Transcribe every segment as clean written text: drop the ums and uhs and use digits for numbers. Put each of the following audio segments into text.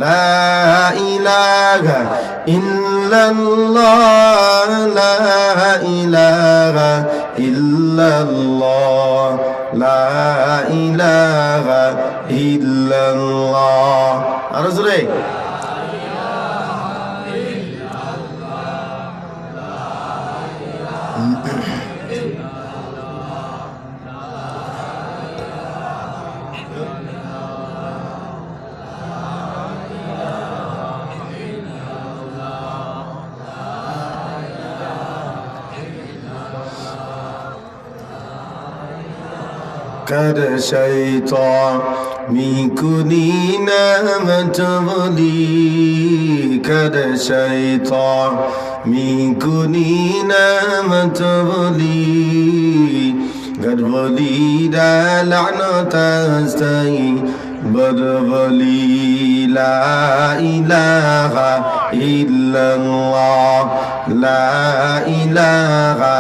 লা ইলাহা ইল্লাল্লাহ লা ইলাহা ইল্লাল্লাহ লা ইলাহা ইল্লাল্লাহ আরো জোরে कर शैतानी कुनी नामत बोली कर शैतानी कुनी नामत बोली गरबली लानत अस्ताई बरबली ला इलाहा इल्लल्लाह ला इलाहा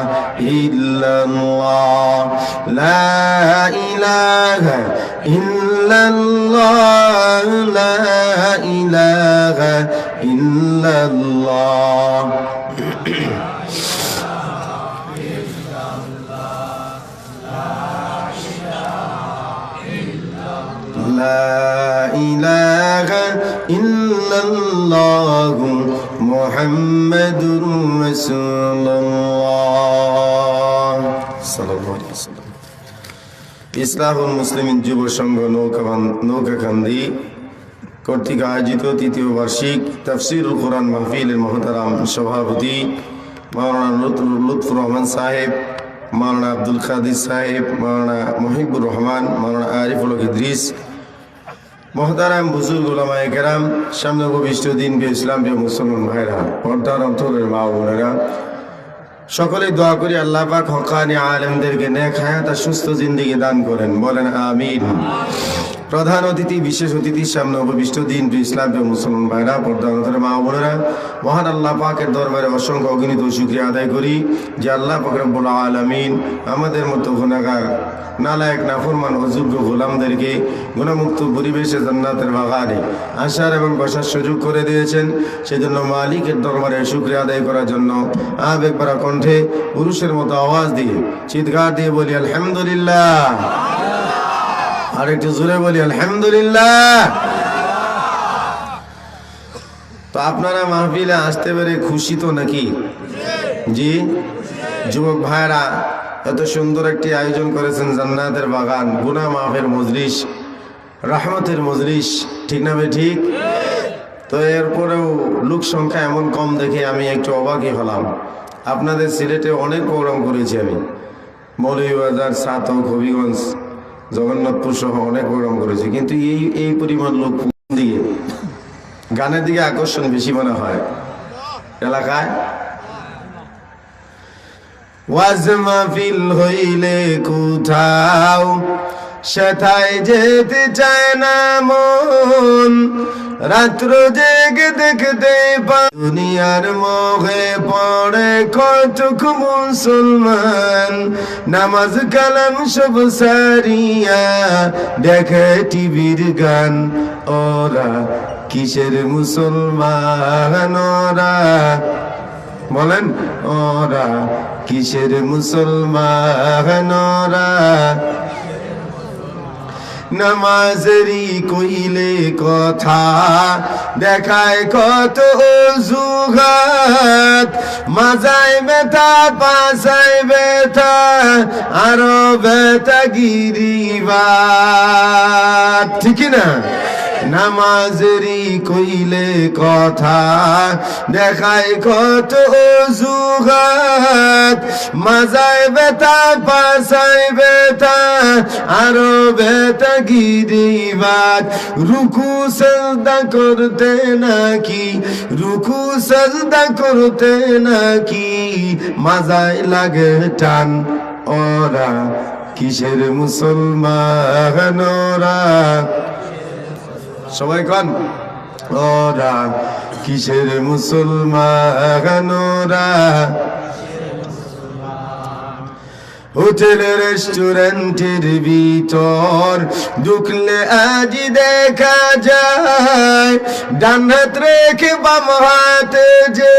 इल्लल्लाह ला इलाहा इल्लल्लाह ला इलाहा इल्लल्लाह লা ইলাহা ইল্লাল্লাহ মুহাম্মাদুর রাসূলুল্লাহ সাল্লাল্লাহু আলাইহি ওয়াসাল্লাম। ইসলাহুল মুসলিমিন যুব সংঘ নৌকাকান্দি কর্তৃক আয়োজিত তৃতীয় বার্ষিক তাফসীরুল কোরআন মাহফিলের মহতারাম সভাপতি মাওলানা লুৎফুর রহমান সাহেব, মাওলানা আব্দুল কাদির সাহেব, মাওলানা মুহিবুর রহমান, মাওলানা আরিফুল হক ইদ্রিস, মহতারাম বুজুর্গ উলামায়ে কেরাম, সামনে উপবিষ্ট দিন ইসলাম প্রিয় মুসলমান ভাইরা, পর্দার অন্তরের মা বোনেরা, সকলে দোয়া করি আল্লাহ পাক হক্কানি আলেমদেরকে নেক হায়াত আর সুস্থ জিন্দেগি দান করেন, বলেন আমিন। প্রধান অতিথি, বিশেষ অতিথির সামনে উপবিষ্ট দিন ইসলাম প্রিয় মুসলমান ভাইরা, পর্দার অন্তরের মা বোনেরা, মহান আল্লাহ পাকের দরবারে অসংখ্য অগণিত শুকরিয়া আদায় করি যে আল্লাহ পাক রব্বুল আলামিন আমাদের মতো গুনাহগার নালায়েক নাফরমান অযোগ্য গোলামদেরকে গুনাহমুক্ত পরিবেশে জান্নাতের বাগানে আসার এবং বসার সুযোগ করে দিয়েছেন। সেজন্য মালিকের দরবারে শুকরিয়া আদায় করার জন্য আবেগ ভরা কণ্ঠে পুরুষের মতো আওয়াজ দিয়ে চিৎকার দিয়ে বলি আলহামদুলিল্লাহ। আর একটু জোরে বলি আলহামদুলিল্লাহ। তো আপনারা মাহফিলে আসতে পেরে খুশি তো নাকি? জি, যুবক ভাইরা এত সুন্দর একটি আয়োজন করেছেন, জান্নাতের বাগান, গুনাহ মাফের মজলিস, রহমতের মজলিস, ঠিক না ভাই? ঠিক। তো এরপরেও লোক সংখ্যা এমন কম দেখে আমি একটু অবাকই হলাম। আপনাদের সিলেটে অনেক প্রোগ্রাম করেছি আমি, মৌলভীবাজার, সাতক, হবিগঞ্জ, জগন্নাথপুর সহ অনেক প্রোগ্রাম করেছি, কিন্তু এই পরিমাণ লোক দিকে গানের দিকে আকর্ষণ বেশি মনে হয় এলাকায়। ওয়াজ মাহফিল হইলে কোথাও সেথায় যেতে চায় না মন, রাত্র জেগে দেখতে পাই দুনিয়ার মোহে পড়ে কতক মুসলমান, নামাজ কালাম সব সারিয়া দেখে টিভির গান। ওরা কিসের মুসলমান? ওরা বলেন, ওরা কিসের মুসলমান? ওরা নামাজেরই কইলে কথা দেখায় কত অজুহাত, মাজায় ব্যথা পাশায় ব্যথা আরো ব্যথা গিরিবাত, ঠিক না? নামাজেরই কইলে কথা দেখায় কত অজুহাত, মাজায় ব্যথা পাশায় ব্যথা আরো ব্যথা গিরিবাত। রুকু সাজদা করতে নাকি, রুকু সাজদা করতে নাকি মাজায় লাগে টান। ওরা কিসের মুসলমান? ওরা সবাই কন, ওরা কিসের মুসলমান? ওরা হোটেল রেস্টুরেন্টের ভিতর ঢুকলে আজ দেখা যায় ডান হাত রেখে বাম হাতে যে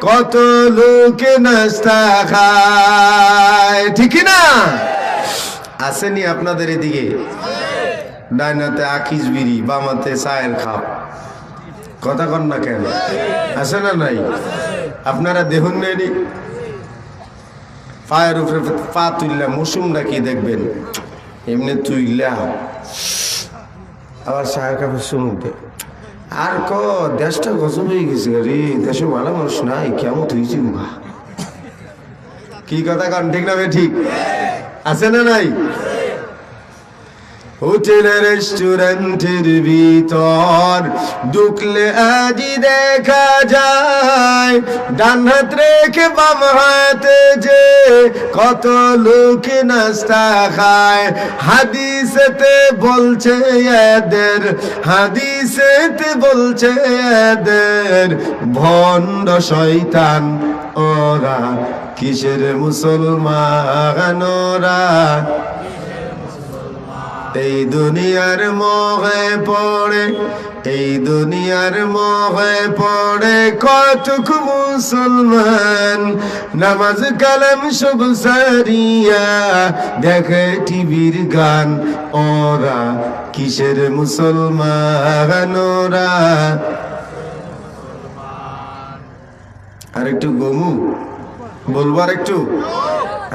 কত লোকে নাস্তা খায়, ঠিক না? আসেনি আপনাদের এদিকে? ডান হাতে আকিস বিড়ি, বাম হাতে চায়ের খাপ, কথা কন না কেন? আছে না নাই? আপনারা দেখুন নেই পায়ের উপরে পা তুললা মৌসুমটা কি দেখবেন এমনি তুইলা আবার চায়ের কাপের সমুদ্রে আর দেশটা গজব হয়ে গেছে রে, দেশে ভালো মানুষ নাই, কেমন হয়েছি কি কথা কন, ঠিক না? ঠিক আছে না নাই? হোটেলের রেস্টুরেন্টের ভিতর ঢুকলে আজই দেখা যায় ডান হাত রেখে বাম হাতে যে কত লোকে নাস্তা খায়। হাদিসেতে বলছে এদের, হাদিসেতে বলছে এদের ভণ্ড শয়তান ওরা, কিসের মুসলমান ওরা? এই দুনিয়ার মোহে পড়ে, এই দুনিয়ার মোহে পড়ে কতক মুসলমান, নামাজ কালাম সব সারিয়া দেখে টিভির গান, ওরা কিসের মুসলমান ওরা? আর একটু গমু বলবার একটু,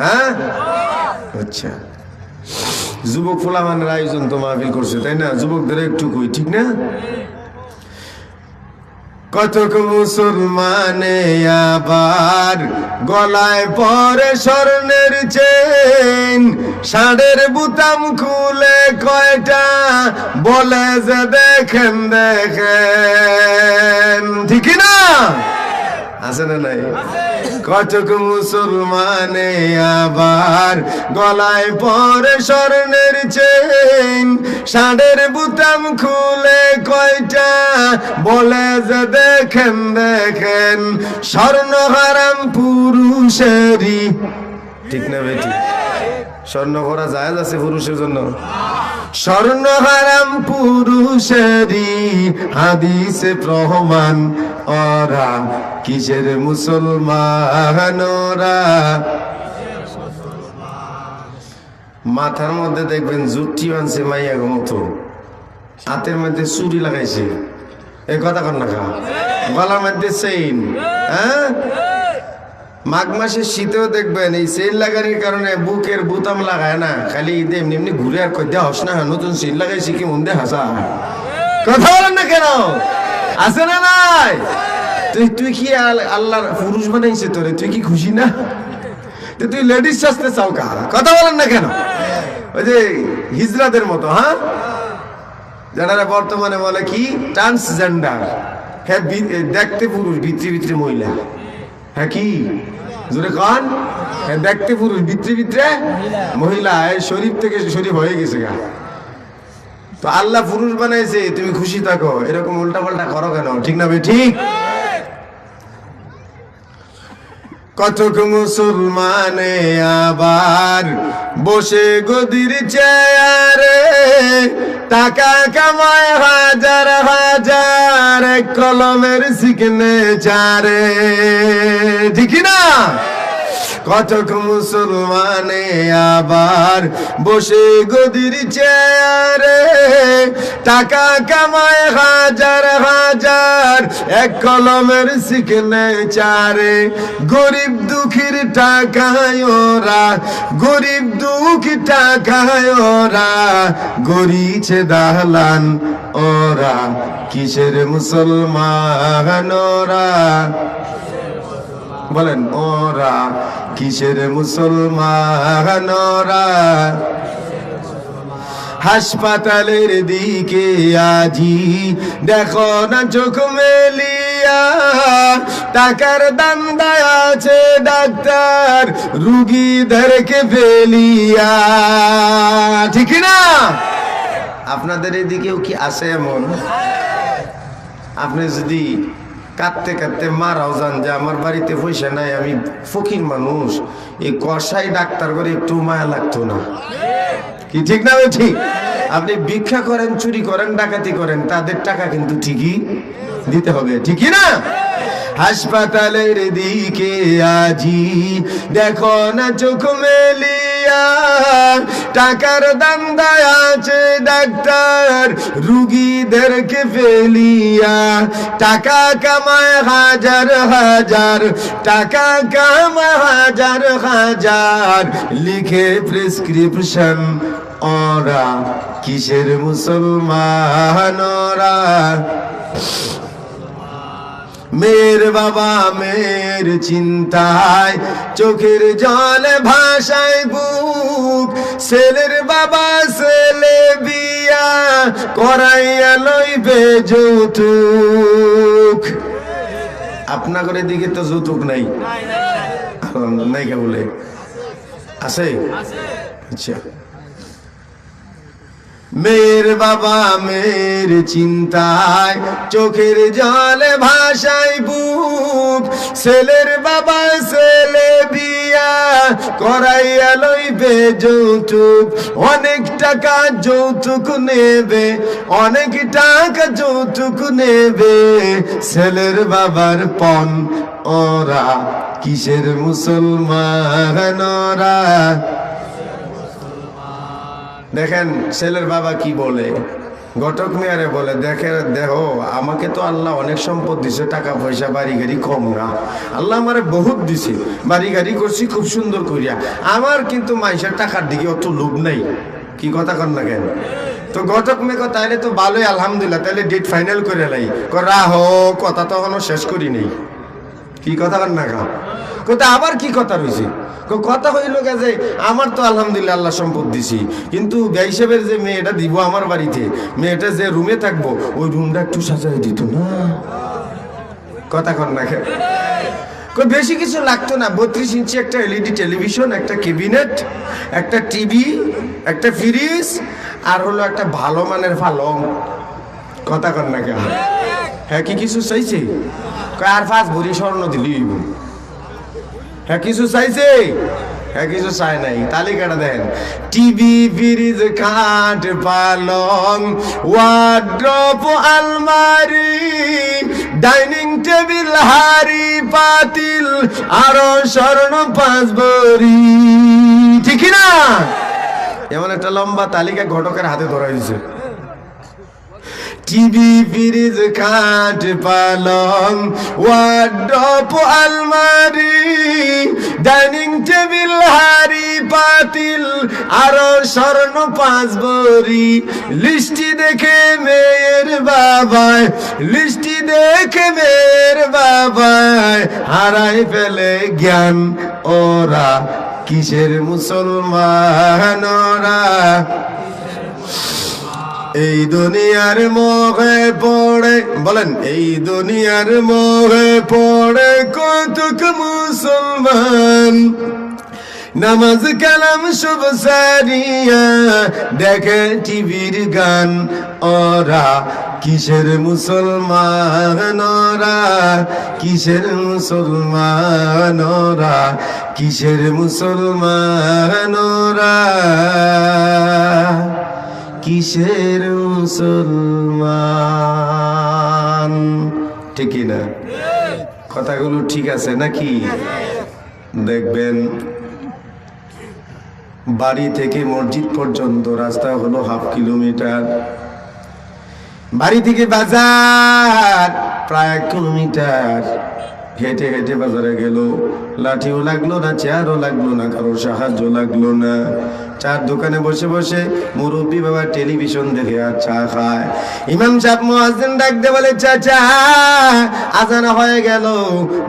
হ্যাঁ আচ্ছা। যুবক ফোলামানের আয়োজন তো মাহফিল করছে তাই না? যুবকদের একটু কই, ঠিক না? কতক মুসলমানে আবার গলায় পরে স্বর্ণের চেন, ষাঁড়ের বুতাম খুলে কয়টা বলে যে দেখেন দেখেন, ঠিক না? আছে না নাই? কতক মুসলমানে আবার গলায় পরে স্বর্ণের চেন, ষাঁড়ের বুতাম খুলে কয়টা বলে যে দেখেন দেখেন। স্বর্ণ হারাম পুরুষেরই, ঠিক না বেটি? স্বর্ণ করা জায়েজ আছে পুরুষের জন্য? স্বর্ণ হারাম পুরুষেরই হাদিসে প্রমাণ, ওরা কিসের মুসলমান ওরা? মাথার মধ্যে দেখবেন জুটি আনছে মাইয়া মতো, হাতের মধ্যে চুরি লাগাইছে, এই কথা কন না? গলার মধ্যে চেইন, হ্যাঁ? মাঘ মাসের শীতেও দেখবেন এই সেল লাগানোর কারণে বুকের বুতাম লাগায় না, খালি ঈদে এমনি এমনি ঘুরে আর কই দেওয়া হস না, নতুন সেল লাগাইছি কি মন দিয়ে হাসা, কথা বলেন না কেন? আছে না নাই? তুই কি আল্লাহর পুরুষ বানাইছে তোরে, তুই কি খুশি না? তুই লেডিস সাজতে চাও কার, কথা বলেন না কেন? ওই যে হিজড়াদের মতো, হ্যাঁ, যারা বর্তমানে বলে কি ট্রান্সজেন্ডার, হ্যাঁ দেখতে পুরুষ ভিতরে ভিতরে মহিলা, হ্যাঁ কি জোরে কন, হ্যাঁ দেখতে পুরুষ ভিতরে ভিতরে মহিলা, শরীফ থেকে শরীফ হয়ে গেছে গা। তো আল্লাহ পুরুষ বানাইছে, তুমি খুশি থাকো, এরকম উল্টা পাল্টা করো কেন, ঠিক না? ঠিক। কতক মুসলমানে আবার বসে গদির চেয়ারে টাকা কামায় হাজার হাজার, কলমের সিগনেচারে, ঠিক না? কতক মুসলমানে আবার বসে গদির চেয়ারে টাকা কামায় হাজার হাজার, এক কলমের সিগনেচারে। গরিব দুঃখীর টাকায় ওরা, গরিব দুঃখী টাকায় ওরা গড়িছে দালান, ওরা কিসের মুসলমান ওরা? বলেন, ওরা কিসের মুসলমান ওরা? হাসপাতালের দিকে আজি দেখো না চোখ মেলিয়া, টাকার দান্দায় আছে ডাক্তার রুগীদেরকে ফেলিয়া, ঠিক না? আপনাদের এদিকেও কি আছে এমন? আপনি যদি কাঁদতে কাঁদতে মারাও যান যে আমার বাড়িতে পয়সা নাই, আমি ফকির মানুষ, এই কষাই ডাক্তার করে একটু মায়া লাগতো না কি, ঠিক না? ঠিক আপনি ভিক্ষা করেন, চুরি করেন, ডাকাতি করেন, তাদের টাকা কিন্তু ঠিকই দিতে হবে, ঠিকই না? হাসপাতালের দিকে আজি দেখো না চোখ মেলিয়া, টাকার দান্দায় আছে ডাক্তার রুগীদেরকে ফেলিয়া। টাকা কামায় হাজার হাজার, টাকা কামায় হাজার হাজার, লিখে প্রেসক্রিপশন ওরা, কিসের মুসলমান ওরা? মেয়ের বাবা মেয়ের চিন্তায় চোখের জলে ভাষায় বুক, ছেলের বাবা ছেলে বিয়া করাইয়া লইবে যৌতুক। আপনাদের দিকে তো যৌতুক নাই, নাই কে বলে আছে? আচ্ছা, মেয়ের বাবা মেয়ের চিন্তায় চোখের জলে ভাষায় বুক, ছেলের বাবা ছেলে বিয়া করাইয়া লইবে যৌতুক। অনেক টাকা যৌতুক নেবে, অনেক টাকা যৌতুক নেবে, ছেলের বাবার পণ ওরা, কিসের মুসলমান ওরা? দেখেন ছেলের বাবা কি বলে, ঘটক মেয়ারে বলে, দেখো আমাকে তো আল্লাহ অনেক সম্পদ দিছে, টাকা পয়সা বাড়ি গাড়ি কম না, আল্লাহ আমারে বহুত দিছে, বাড়ি গাড়ি করছি খুব সুন্দর করিয়া, আমার কিন্তু মাইসের টাকার দিকে অত লোভ নাই। কি কথা কন না কেন? তো ঘটক মেয়ে তাইলে তো ভালোই, আলহামদুলিল্লাহ, তাহলে ডেট ফাইনাল করে লাই। রাহো, কথা তো এখনো শেষ করি নেই। কি কথা কন না কেন? কোথা আবার কি কথা রয়েছে? কথা হইল যে আমার তো আলহামদুলিল্লাহ আল্লাহ সম্পদ দিছি, কিন্তু হিসেবের যে মেয়েটা দিব আমার বাড়িতে, মেয়েটা যে রুমে থাকবো ওই রুমটা একটু সাজাই দিত না। কথা কন না কেন? বেশি কিছু লাগতো না, 32 ইঞ্চি একটা এলইডি টেলিভিশন, একটা ক্যাবিনেট, একটা টিভি, একটা ফ্রিজ, আর হলো একটা ভালো মানের পালং। কথা কন না কেন? হ্যাঁ, কি কিছু চাইছে? আর 5 ভরি স্বর্ণ দিলি। হ্যাঁ, কিছু চাইছে? হ্যাঁ, কিছু চাই নাই। তালিকাটা দেন: টিভি, ফ্রিজ, খাট, পালং, ওয়ার্ড্রপ, আলমারি, ডাইনিং টেবিল, হাড়ি পাতিল, আরো স্বর্ণ 5 ভরি। ঠিক না? এমন একটা লম্বা তালিকা ঘটকের হাতে ধরা দিয়েছে। টিভি, ফ্রিজ, খাট, পালং, ওয়ার্ড্রপ, আলমারি, ডাইনিং টেবিল, হাড়ি পাতিল, আরো স্বর্ণ 5 ভরি। লিস্টি দেখে মেয়ের বাবায়, লিস্টি দেখে মেয়ের বাবায় হারাই ফেলে জ্ঞান ওরা, কিসের মুসলমান ওরা? এই দুনিয়ার মোহে পড়ে, বলেন, এই দুনিয়ার মোহে পড়ে কতক মুসলমান, নামাজ কালাম সব সারিয়া দেখে টিভির গান ওরা, কিসের মুসলমান ওরা? কিসের মুসলমান ওরা? কিসের মুসলমান ওরা? কিসের মুসলমান? ঠিক না? কথাগুলো ঠিক আছে নাকি? দেখবেন বাড়ি থেকে মসজিদ পর্যন্ত রাস্তা হলো 1/2 কিলোমিটার, বাড়ি থেকে বাজার প্রায় 1 কিলোমিটার। হেঁটে হেঁটে বাজারে গেল, লাঠিও লাগলো না, চেয়ারও লাগলো না, কারো সাহায্য লাগলো না। চার দোকানে বসে বসে মুরব্বী বাবা টেলিভিশন দেখে আর চা খায়। ইমাম সাহেব মুয়াজ্জিন ডাক দিয়ে বলে, চাচা আজান হয়ে গেল,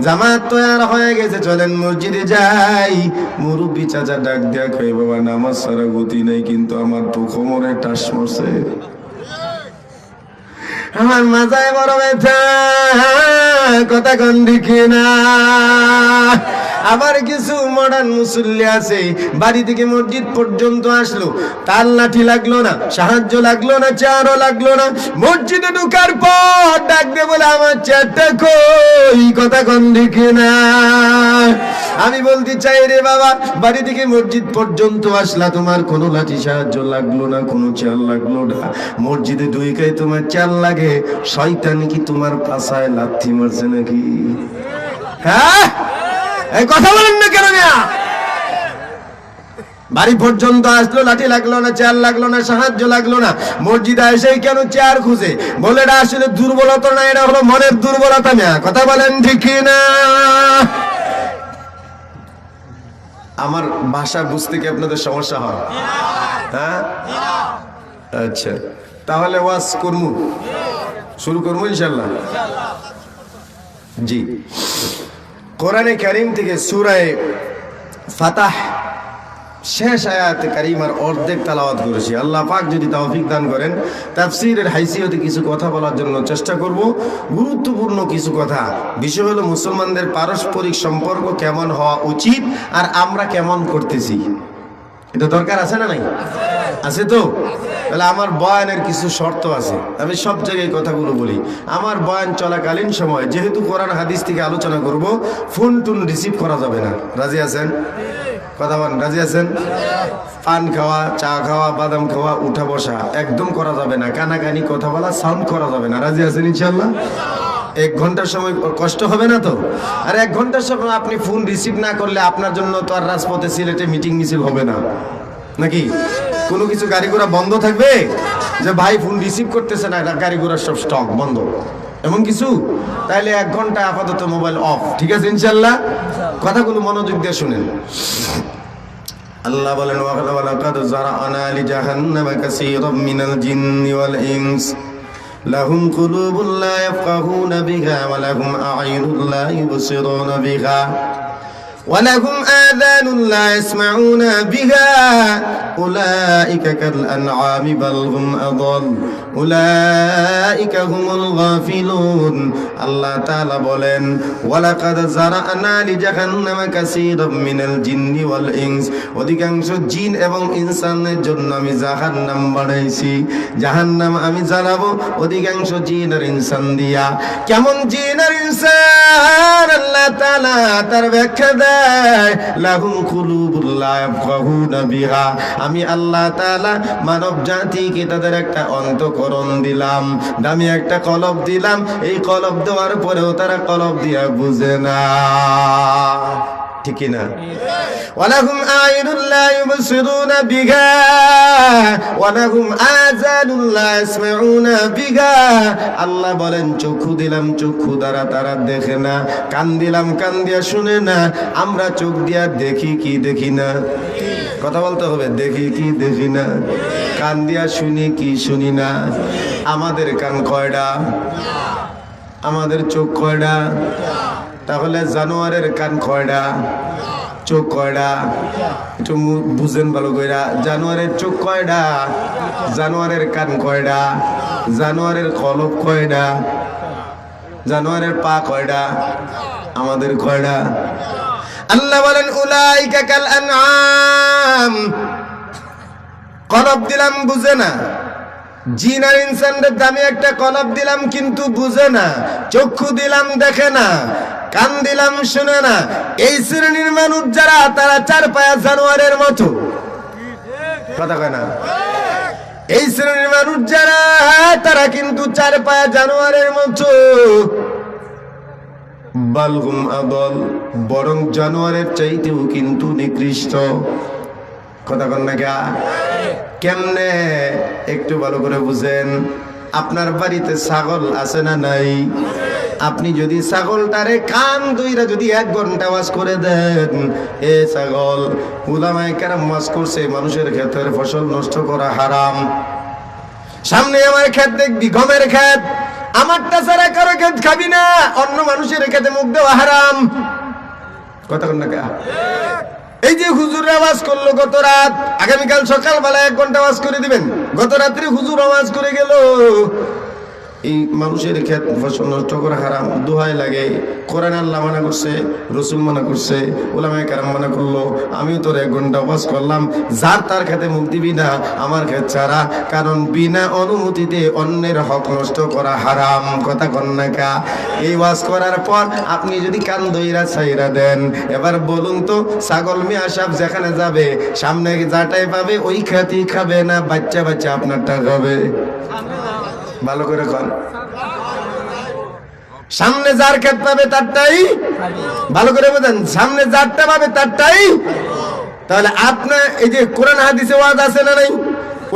জামাত তৈয়ার হয়ে গেছে, চলেন মসজিদে যাই। মুরব্বী চাচা ডাক দিয়া কয়, বাবা নামাজ ছাড়া গতি নেই, কিন্তু আমার তো কোমরে টাস মরছে, আমার মাথায় বড় ব্যথা। কথা কোন দিকে না? আবার কিছু মডার্ন মুসল্লি আছে, বাড়ি থেকে মসজিদ পর্যন্ত আসলো, তার লাঠি লাগলো না, সাহায্য লাগলো না, চেয়ারও লাগলো না, মসজিদে ঢুকার পর ডাক দিয়ে বলে, আমার চেয়ারটা কই? কথা কোন দিকে না? আমি বলতে চাই রে বাবা, বাড়ি থেকে মসজিদ পর্যন্ত আসলা, তোমার কোনো লাঠি সাহায্য লাগলো না, কোনো চাল লাগলো না। মসজিদে ঢুইকাই তোমার চাল লাগে, শয়তান কি তোমার পাছায় লাথি মারছে নাকি? হ্যাঁ, এই কথা বলেন না কেন? বাড়ি পর্যন্ত আসলো, লাঠি লাগলো না, চেয়ার লাগলো না, সাহায্য লাগলো না, মসজিদে এসেই কেন চেয়ার খুঁজে? বলে এটা আসলে দুর্বলতা না, এটা হলো মনের দুর্বলতা। না কথা বলেন ঠিক না? আমার ভাষা বুঝতে কি আপনাদের সমস্যা হয়? হ্যাঁ, আচ্ছা, তাহলে ওয়াজ করবো, শুরু করবো ইনশাল্লাহ। জি, কোরআনে কারীম থেকে সূরা ফাতাহ শেষ আয়াতে কারিমার অর্ধেক তেলাওয়াত করেছি। আল্লাহ পাক যদি তৌফিক দান করেন, তাফসীরের হাইসিয়তে কিছু কথা বলার জন্য চেষ্টা করব। গুরুত্বপূর্ণ কিছু কথা। বিষয় হলো মুসলমানদের পারস্পরিক সম্পর্ক কেমন হওয়া উচিত আর আমরা কেমন করতেছি। এটা দরকার আছে না নাই? আছে তো? তাহলে আমার বয়ানের কিছু শর্ত আছে, আমি সব জায়গায় কথাগুলো বলি। আমার বয়ান চলাকালীন সময় যেহেতু কোরআন হাদিস থেকে আলোচনা করব, ফোন টুন রিসিভ করা যাবে না। রাজি আছেন? কথা বলেন, রাজি আছেন? পান খাওয়া, চা খাওয়া, বাদাম খাওয়া, উঠা বসা একদম করা যাবে না। কানাকানি কথা বলা, সাউন্ড করা যাবে না। রাজি আছেন ইনশাল্লাহ? 1 ঘন্টার সময় কষ্ট হবে না তো? আর 1 ঘন্টার সময় আপনি ফোন রিসিভ না করলে আপনার জন্য তো আর রাজপথে সিলেটে মিটিং মিছিল হবে না নাকি? কোনো কিছু গাড়ি ঘোড়া বন্ধ থাকবে যে ভাই ফোন রিসিভ করতেছে না, গাড়ি ঘোড়ার সব স্টক বন্ধ, এমন কিছু? তাইলে 1 ঘন্টা আপাতত মোবাইল অফ। ঠিক আছে ইনশাল্লাহ? কথাগুলো মনোযোগ দিয়ে শুনেন। আল্লাহ বলেন, ওয়ালাকাদ যারা'না লিজাহান্নামা কাসীরাম মিনাল জিন্নি ওয়াল ইনস লাহুম কুলুবুন লা ইয়াফকাহুনা বিহা ওয়া লাহুম আ'য়ুনুন লা ইবসিরুনা বিহা ولهم آذان لا يسمعون بها أولئك كالأنعام بل هم أضل أولئك هم الغافلون الله تعالى বলেন ولقد زرعنا لجهنم كثيرا من الجن والإنس অধিকাংশ জিন এবং ইনসানের জন্য আমি জাহান্নাম বানাইছি। জাহান্নাম আমি জ্বালাবো অধিকাংশ জিন আর ইনসান দিয়া। কেমন জিন আর ইনসান? আল্লাহ তাআলা তার ব্যাখ্যা দেয়, লাহুম কুলুবুন লা ইয়াফকাহুনা বিহা। আমি আল্লাহ তাআলা মানব জাতিকে তাদের একটা অন্তঃকরণ দিলাম, দামি একটা কলব দিলাম। এই কলব দেওয়ার পরেও তারা কলব দিয়া বুঝে না। ঠিক না? ওয়ালাহুম আ'য়ুনুন লা ইউবসিরুনা বিহা ওয়ালাহুম আযানুন লা ইয়াসমাউনা বিহা। আল্লাহ বলেন, চক্ষু দিলাম, চক্ষু দ্বারা তারা দেখে না, কান দিলাম, কান দিয়া শুনে না। আমরা চোখ দিয়া দেখি কি দেখি না? কথা বলতে হবে, দেখি কি দেখি না? কান দিয়া শুনি কি শুনি না? আমাদের কান কয়টা? আমাদের চোখ কয়টা? তাহলে জানোয়ারের কান কয়টা? চোখ কয়টা? একটু বুঝেন ভালো কইরা। জানোয়ারের চোখ কয়টা? জানোয়ারের কান কয়টা? জানোয়ারের কলব কয়টা? জানোয়ারের পা কয়টা? আমাদের কয়টা? আল্লাহ বলেন, উলাইকা কাল আনআম। কলব দিলাম, বুঝে না। জিন আর ইনসানদের দামি একটা কলব দিলাম কিন্তু বুঝে না। চক্ষু দিলাম, দেখে না। কান দিলাম, শুনে না। এই শ্রেণীর মানুষ যারা, তারা 4 পায়া জানোয়ারের মতো। কথা কয় না? এই শ্রেণীর মানুষ যারা, তারা কিন্তু 4 পায়া জানোয়ারের মতো। বালহুম আদল, বরং জানোয়ারের চাইতেও কিন্তু নিকৃষ্ট। কথা কন না গা? কেমনে? একটু ভালো করে বুঝেন। আপনার বাড়িতে ছাগল আছে না নাই? আপনি যদি ছাগলটারে কান ধইরা যদি 1 ঘন্টা ওয়াজ করে দেন, এ ছাগল, উলামায়ে কেরাম ওয়াজ করছে মানুষের ক্ষেতের ফসল নষ্ট করা হারাম। সামনে আমার ক্ষেত দেখবি, গমের ক্ষেত, আমারটা ছাড়া কারো ক্ষেত খাবি না। অন্য মানুষের ক্ষেতে মুখ দেওয়া হারাম। কথা কন না কা? এই যে হুজুর আওয়াজ করলো গত রাত, আগামীকাল সকালবেলা 1 ঘন্টা আওয়াজ করে দিবেন। গত রাত্রে হুজুর আওয়াজ করে গেল, এই মানুষের ক্ষেত ফসল নষ্ট করা হারাম, দোহাই লাগে। কোরআন আল্লাহ মানা করছে, রসুল মানা করছে, উলামায়ে কেরাম মানা করলো, আমিও তোর 1 ঘন্টা ওয়াজ করলাম। যার তার খেতে মুখ দিবি না, আমার ক্ষেত ছাড়া, কারণ বিনা অনুমতিতে অন্যের হক নষ্ট করা হারাম। কথা কন্যাকা, এই ওয়াজ করার পর আপনি যদি কান দইরা ছাইরা দেন, এবার বলুন তো ছাগল মিয়া সাহেব যেখানে যাবে সামনে যাটাই পাবে ওই খেতেই খাবে না বাচ্চা বাচ্চা আপনারটা খাবে? ভালো করে কর। সামনে যার ক্ষেত পাবে তারটাই, ভালো করে বোঝেন, সামনে যারটা পাবে তারটাই। তাহলে আপনার এই যে কোরআন হাদিসে ওয়াজ আছে না নাই?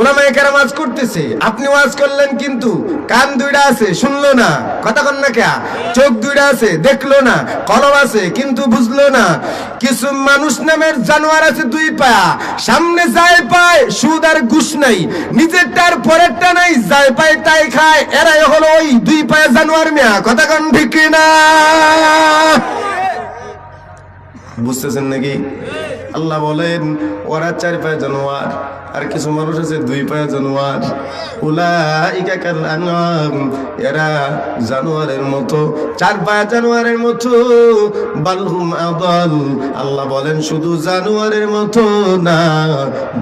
উলামায়ে কেরাম ওয়াজ করতেছে, আপনি ওয়াজ করলেন কিন্তু কান দুইটা আছে শুনলো না। কথা কন না কে? চোখ দুইটা আছে দেখলো না, কলম আছে কিন্তু বুঝলো না। কিছু মানুষ নামের জানোয়ার আছে 2 পায়া, সামনে যায় পায় সুদ আর ঘুষ নাই, নিজেরটার পরেরটা নাই, যায় পায় তাই খায়। এরাই হলো ওই 2 পায়া জানোয়ার মিয়া। কথা কন ঠিক না? বুঝতেছেন নাকি? আল্লাহ বলেন ওরা 4 পায়া জানোয়ার, আর কিছু মানুষ আছে 2 পায়া জানোয়ার। উলাইকা কাল আনআম, এরা জানোয়ারের মতো, 4 পায়া জানোয়ারের মতো। বালহুম আদাল, আল্লাহ বলেন শুধু জানোয়ারের মতো না,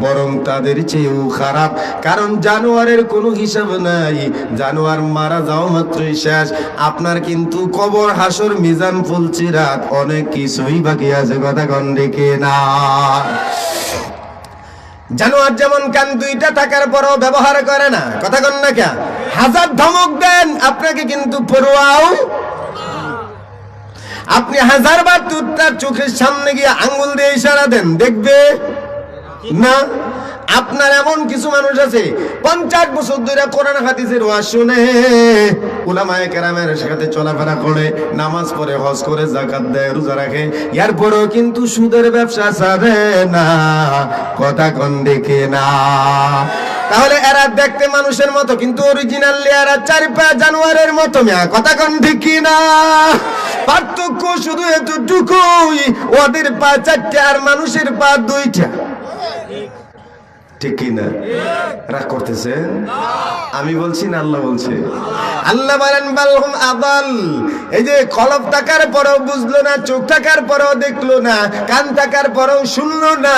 বরং তাদের চেয়েও খারাপ। কারণ জানোয়ারের কোনো হিসাব নাই, জানোয়ার মারা যাও মাত্রই শেষ। আপনার কিন্তু কবর, হাসর, মিজান, ফুলসিরাত অনেক কিছুই বাকি আছে। কথা কন দেখে না? জানোয়ার যেমন কান 2টা থাকার পরও ব্যবহার করে না। কথা কন না কে? হাজার ধমক দেন আপনাকে কিন্তু পরোয়াও, আপনি 1000 বার তার চোখের সামনে গিয়ে আঙ্গুল দিয়ে ইশারা দেন, দেখবে না। আপনার এমন কিছু মানুষ আছে 50 বছর ধরে কোরআন হাদিসের ওয়াজ শুনে, উলামায়ে কেরামের সাথে চলাফেরা করে, নামাজ পড়ে, হজ করে, যাকাত দেয়, রোজা রাখে, এরপরও কিন্তু সুদের ব্যবসা ছাড়ে না। কথা কোন দেখে না? তাহলে এরা দেখতে মানুষের মতো কিন্তু অরিজিনালি এরা 4 পায়া জানোয়ারের মতো মিয়া। কথা কোন ঠিক না? পার্থক্য শুধু এতটুকুই, ওদের পা 4টা আর মানুষের পা 2টা। ঠিক কি না? রাগ করতেছেন? আমি বলছি না আল্লাহ বলছে? আল্লাহ বলেন বালহুম আদাল, এই যে কলব থাকার পরেও বুঝলো না, চোখ থাকার পরেও দেখলো না, কান থাকার পরেও শুনলো না,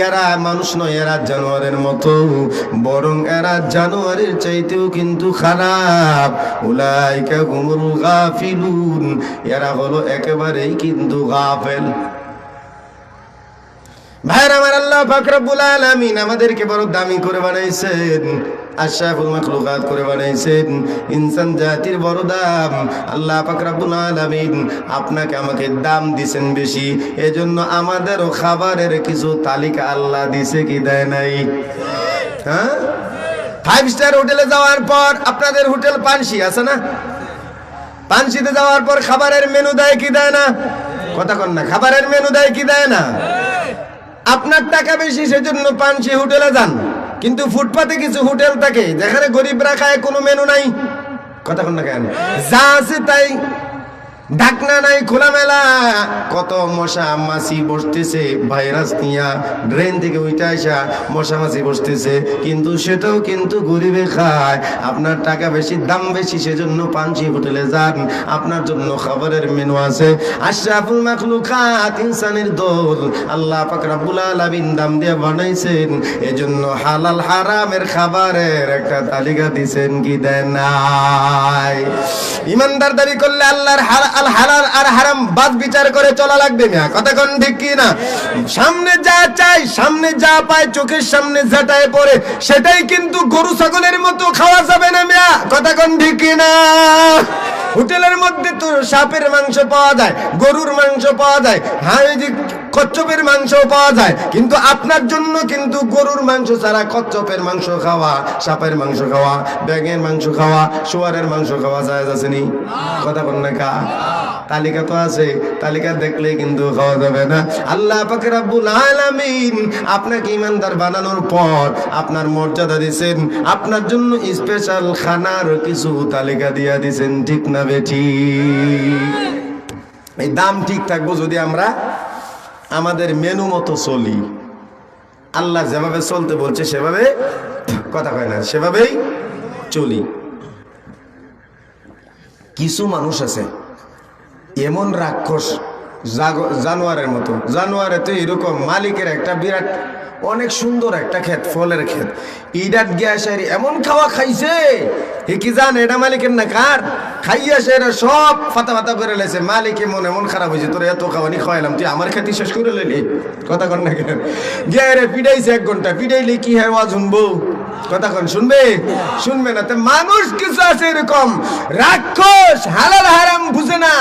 এরা মানুষ নয়, এরা জানোয়ারের মতো, বরং এরা জানোয়ারের চাইতেও কিন্তু খারাপ। উলাইকা হুমুল গাফিলুন, এরা হলো একেবারেই কিন্তু গাফেল। ভাইরা আমার, আল্লাহ পাক রব্বুল আলামিন আমাদেরকে বড় দামি করে বানাইছেন, আশরাফুল মাখলুকাত করে বানাইছেন, ইনসান জাতির বড় দাম। আল্লাহ পাক রব্বুল আলামিন আপনাকে আমাকে দাম দিবেন বেশি, এজন্য আমাদেরও খাবারের কিছু তালিকা আল্লাহ দিছে কি দেয় নাই? হ্যাঁ, 5 স্টার হোটেলে যাওয়ার পর আপনাদের হোটেল পানসি আছে না? পানসিতে যাওয়ার পর খাবারের মেনু দেয় কি দেয় না? কথা কন না, খাবারের মেনু দেয় কি দেয় না? আপনার টাকা বেশি সেজন্য পানসি হোটেলে যান, কিন্তু ফুটপাতে কিছু হোটেল থাকে যেখানে গরিবরা খায়, কোনো মেনু নাই। কথা কন না কেন? যা আছে তাই, ঢাকনা নাই, খোলামেলা, কত মশা মাছি বসতেছে, ভাইরাস নিয়া ড্রেন থেকে উইটা আসা মশা মাছি বসতেছে, কিন্তু সেটাও কিন্তু গরিবে খায়। আপনার টাকা বেশি, দাম বেশি, সেজন্য পানসি হোটেলে যান, আপনার জন্য খাবারের মেনু আছে। আশরাফুল মাখলুকাত, ইনসানের দল, আল্লাহ পাক রব্বুল আলামিন দাম দিয়ে বানাইছেন, এজন্য হালাল হারামের খাবারের একটা তালিকা দিবেন কি দেন নাই? ইমানদার দাবি করলে আল্লাহর আল হালাল আর হারাম বাদ বিচার করে চলা লাগবে না। কথা কোন ঠিক কি না? সামনে যা চাই, সামনে যা পায়, চোখের সামনে যেটাই পড়ে সেটাই কিন্তু গরু ছাগলের মতো খাওয়া যাবে না মিয়া। কথা কোন ঠিক কি না? হোটেলের মধ্যে তো সাপের মাংস পাওয়া যায়, গরুর মাংস পাওয়া যায়, হ্যাঁ এই যে কচ্ছপের মাংস পাওয়া যায়, কিন্তু আপনার জন্য কিন্তু গরুর মাংস ছাড়া কচ্ছপের মাংস খাওয়া, সাপের মাংস খাওয়া, ব্যাঙের মাংস খাওয়া, শুয়ারের মাংস খাওয়া জায়েজ আছে নি? কথা বল না কা? তালিকা তো আছে, তালিকা দেখলে কিন্তু খাওয়া যাবে না। আল্লাহ পাক রব্বুল আলামিন আপনাকে ইমানদার বানানোর পর আপনার মর্যাদা দিয়েছেন, আপনার জন্য স্পেশাল খানার কিছু তালিকা দিয়া দিয়েছেন, ঠিক না বেঠি? এই দাম ঠিক থাকবো যদি আমরা আমাদের মেনু মতো চলি। আল্লাহ যেভাবে চলতে বলছে সেভাবে, কথা কয় না, সেভাবেই চলি। কিছু মানুষ আছে এমন রাক্ষস জানোয়ারের মতো। জানোয়ারে তো এরকম মালিকের একটা বিরাট অনেক সুন্দর একটা ক্ষেত, ফলের ক্ষেত, ইডাট গ্যাস এমন খাওয়া খাইছে, এ কি জান এটা মালিকের না কার? খাইয়া সে সব ফাতা ফাতা করে লেছে। মালিকে মনে মন খারাপ হয়েছে, তোর এত খাওয়ানি খাওয়াইলাম, তুই আমার খেতে শেষ করে লেলি। কথা কন না কেন? গিয়ে রে পিটাইছে 1 ঘন্টা, পিটাইলে কি হয় ওয়াজ শুনবো? কথা কন শুনবে? শুনবে না। তো মানুষ কিছু আছে এরকম রাক্ষস, হালাল হারাম বুঝে না,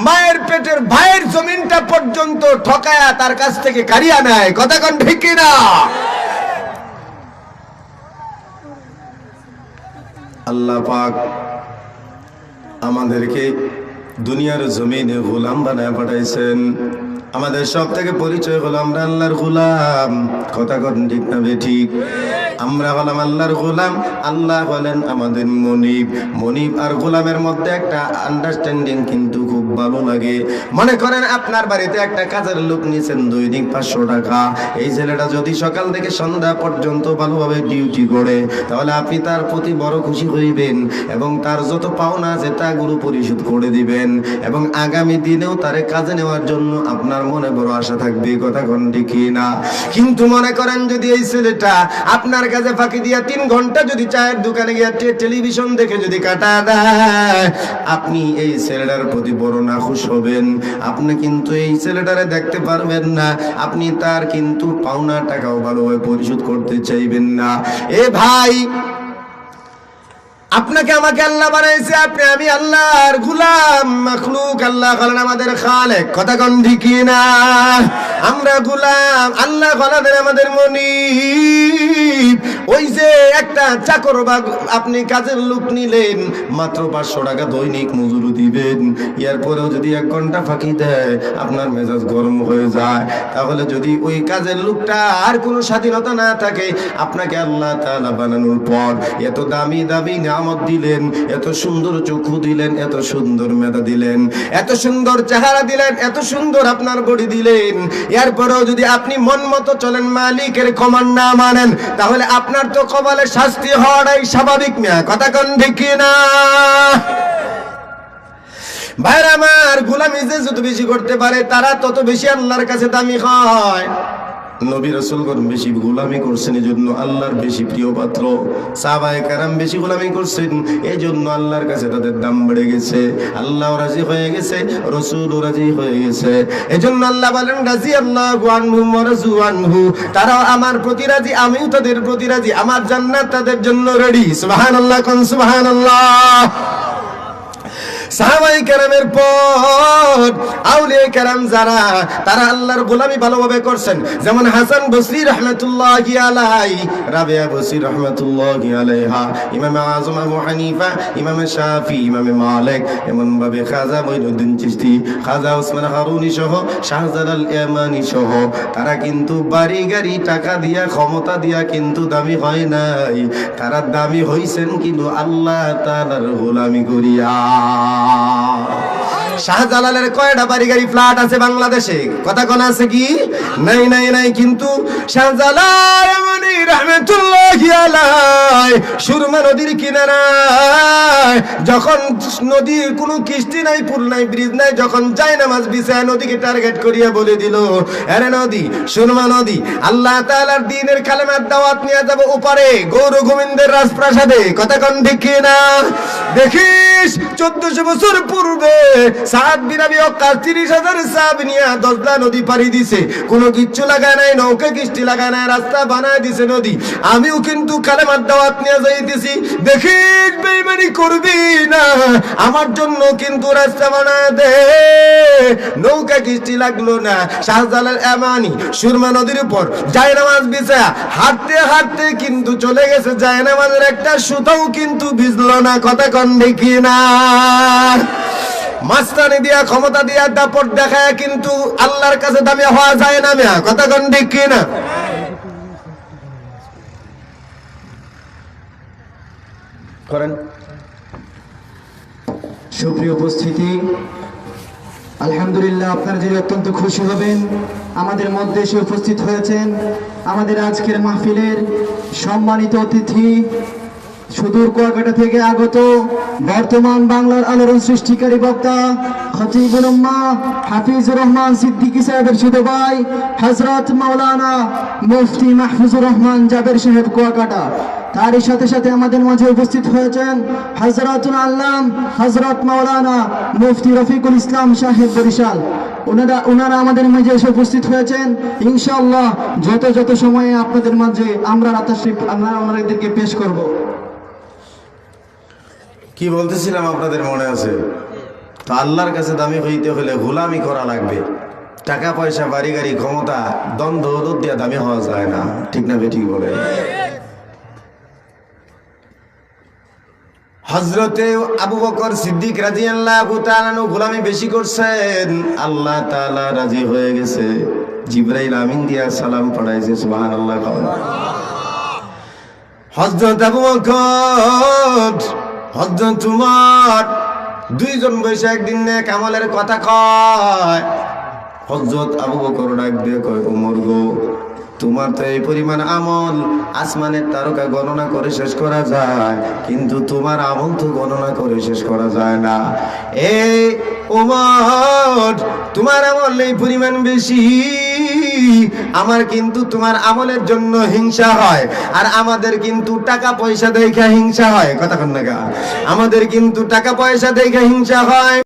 মায়ের পেটের ভাইয়ের জমিনটা পর্যন্ত ঠকায়া তার কাছ থেকে কারিয়া নেয়। কথা কন ঠিক কিনা? আল্লাহ পাক আমাদেরকে দুনিয়ার জমিনে গোলাম বানায় পাঠাইছেন। আমাদের সব থেকে পরিচয় হলো আমরা আল্লাহর গোলাম। কথা কন ঠিক না বেঠিক? আমরা হলাম আল্লাহর গোলাম, আল্লাহ হলেন আমাদের মনিব। মনিব আর গোলামের মধ্যে একটা আন্ডারস্ট্যান্ডিং কিন্তু খুব ভালো লাগে। মনে করেন আপনার বাড়িতে একটা কাজের লোক নিয়েছেন দৈনিক 500 টাকা। এই ছেলেটা যদি সকাল থেকে সন্ধ্যা পর্যন্ত ভালোভাবে ডিউটি করে, তাহলে আপনি তার প্রতি বড় খুশি হইবেন এবং তার যত পাওনা আছে তা গুলো পরিশোধ করে দিবেন, এবং আগামী দিনেও তারে কাজে নেওয়ার জন্য আপনার মনে বড় আশা থাকবে। কথা কোন ঠিক না? কিন্তু মনে করেন যদি এই ছেলেটা আপনার কাছে ফাঁকি দিয়া 3 ঘন্টা যদি চায়ের দোকানে গিয়ে টেলিভিশন দেখে যদি কাটা দেয়, আপনি এই ছেলেটার প্রতি বড় নাখুশ হবেন। আপনি কিন্তু এই ছেলেটারে দেখতে পারবেন না, আপনি তার কিন্তু পাওনা টাকাও ভালোভাবে পরিশোধ করতে চাইবেন না। এ ভাই, আপনাকে আমাকে আল্লাহ বানাইছে, আপনি আমি আল্লাহর গোলাম, মাখলুক। আল্লাহ হলেন আমাদের খালেক। কথা কোন ঠিক না? আমরা গোলাম, আল্লাহ হলেন আমাদের মনিব। ওই যে একটা চাকর বা আপনি কাজের লোক নিলেন, মাত্র 500 টাকা দৈনিক মজুরি দিবেন, এরপরেও যদি 1 ঘন্টা ফাঁকি দেয় আপনার মেজাজ গরম হয়ে যায়। তাহলে যদি ওই কাজের লোকটা আর কোনো স্বাধীনতা না থাকে, আপনাকে আল্লাহ তাআলা বানানোর পর এত দামি দামি নিয়ামত দিলেন, এত সুন্দর চক্ষু দিলেন, এত সুন্দর মেধা দিলেন, এত সুন্দর চেহারা দিলেন, এত সুন্দর আপনার বডি দিলেন, এরপরেও যদি আপনি মন মতো চলেন, মালিকের কমান্ড না মানেন, তাহলে আপনার তো কপালে শাস্তি হওয়াটাই স্বাভাবিক। মিয়া কথা কোন ঠিক না? ভাইরা আমার, গোলামি যে যত বেশি করতে পারে তারা তত বেশি আল্লাহর কাছে দামি হয়। নবী রাসূলগণ বেশি গোলামি করছেন, এজন্য আল্লাহর বেশি প্রিয় পাত্র। সাহাবায়ে কেরাম বেশি গোলামি করছেন, এজন্য আল্লাহর কাছে তাদের দাম বেড়ে গেছে। আল্লাহ রাজি হয়ে গেছে, রাসূলও রাজি হয়ে গেছে। এজন্য আল্লাহ বলেন, রাদিয়াল্লাহু আনহুম ওয়া রাযু আনহু, তারা আমার প্রতি রাজি, আমিও তাদের প্রতি রাজি, আমার জান্নাত তাদের জন্য রেডি। সুবহানাল্লাহ, কোন সুবহানাল্লাহ। সাহাবায়ে কেরামের পর আউলিয়া কেরাম যারা, তারা আল্লাহর গোলামি ভালোভাবে করছেন। যেমন হাসান বসরি রাহমাতুল্লাহি আলাইহি, রাবিয়া বসরি রাহমাতুল্লাহি আলাইহা, ইমাম আযম আবু হানিফা, ইমাম শাফি, ইমাম মালিক, এমন ভাবে খাজা মঈনুদ্দিন চিশতি, খাজা ওসমান হারুনি সহ, শাহজালাল ইয়ামানি সহ, তারা কিন্তু বাড়ি গাড়ি টাকা দিয়া ক্ষমতা দিয়া কিন্তু দামি হয় নাই। তারা দামি হইছেন কিন্তু আল্লাহ তাআলার গোলামি করিয়া। শাহজালালের কয়টা বাড়ি গাড়ি ফ্ল্যাট আছে বাংলাদেশে? কথা কোন আছে কি? নাই নাই নাই। কিন্তু শাহজালাল মানি রাহমাতুল্লাহি আলাইহি সুরমা নদীর কিনারায়, যখন নদীর কোনো কিস্তি নাই, পুল নাই, ব্রিজ নাই, যখন যায় নামাজ বিছায় নদীকে টার্গেট করিয়া বলে দিল, আরে নদী, সুরমা নদী, আল্লাহ তাআলার দ্বীনের কালেমার দাওয়াত নিয়ে যাব ওপারে গৌর গোবিন্দের রাজপ্রাসাদে। কথা কোন ঠিক না? দেখিস 1400 বছর পূর্বে সাদ বিন আবি ওয়াক্কাস 30,000 সাহাবী নিয়ে দজলা নদী পাড়ি দিছে, কোনো কিচ্ছু লাগায় নাই, নৌকা কিস্তি লাগায় নাই, রাস্তা বানায় দিছে নদী। আমিও কিন্তু কালেমার দাওয়াত নিয়ে যাইতেছি, দেখিস বেঈমানি করবি না, আমার জন্য কিন্তু রাস্তা বানায় দে। নৌকা কিস্তি লাগলো না। শাহজালাল ইয়ামানি সুরমা নদীর উপর জায়নামাজ বিছায়া হাঁটতে হাঁটতে কিন্তু চলে গেছে, জায়নামাজের একটা সুতাও কিন্তু ভিজলো না। কথা কোন দেখি না? মাস্তানি দিয়া, ক্ষমতা দিয়া, দাপট দেখায় কিন্তু আল্লাহর কাছে দামি হওয়া যায় না। মিয়া কথা কোন ঠিক না? করেন। সুপ্রিয় উপস্থিতি, আলহামদুলিল্লাহ, আপনারা যে অত্যন্ত খুশি হবেন, আমাদের মধ্যে এসে উপস্থিত হয়েছেন আমাদের আজকের মাহফিলের সম্মানিত অতিথি সুদূর কুয়াকাটা থেকে আগত বর্তমান বাংলার আলোড়ন সৃষ্টিকারী বক্তা খতিবুল উম্মাহ হাফিজুর রহমান সিদ্দিকী সাহেবের ছোট ভাই হযরত মাওলানা মুফতি মাহফুজুর রহমান জাবের সাহেব কুয়াকাটা। তারই সাথে সাথে আমাদের মাঝে উপস্থিত হয়েছেন হযরতুল আল্লাম হযরত মাওলানা মুফতি রফিকুল ইসলাম সাহেব বরিশাল। ওনারা আমাদের মাঝে এসে উপস্থিত হয়েছেন। ইনশাআল্লাহ যত সময়ে আপনাদের মাঝে আমরা ওনাদেরকে পেশ করব। কি বলতেছিলাম আপনাদের মনে আছে তো? আল্লাহর কাছে দামি হইতে হলে গোলামি করা লাগবে। টাকা পয়সা বাড়ি গাড়ি ক্ষমতা দ্বন্দ্ব দূর দিয়ে দামি হওয়া যায় না, ঠিক না? ঠিক বলে হযরতে আবু বকর সিদ্দিক রাদিয়াল্লাহু তাআলা গোলামি বেশি করছেন, আল্লাহ তাআলা রাজি হয়ে গেছে। জিবরাইল আমিন দিয়া সালাম পড়াইছে, সুবহানাল্লাহ। হযরত আবু বকর, হযরত উমর দুইজন বসে একদিন নেক আমলের কথা কয়। হযরত আবু বকর ডাক দিয়ে কয়, উমর গো, তোমার তো এই পরিমাণ আমল আসমানের তারকা গণনা করে শেষ করা যায়, কিন্তু তোমার আমল তো গণনা করে শেষ করা যায় না। এই উমর, তোমার আমল এই পরিমাণ বেশি, আমার কিন্তু তোমার আমলের জন্য হিংসা হয়। আর আমাদের কিন্তু টাকা পয়সা দেখে হিংসা হয়। কথা কন না, আমাদের কিন্তু টাকা পয়সা দেখে হিংসা হয়।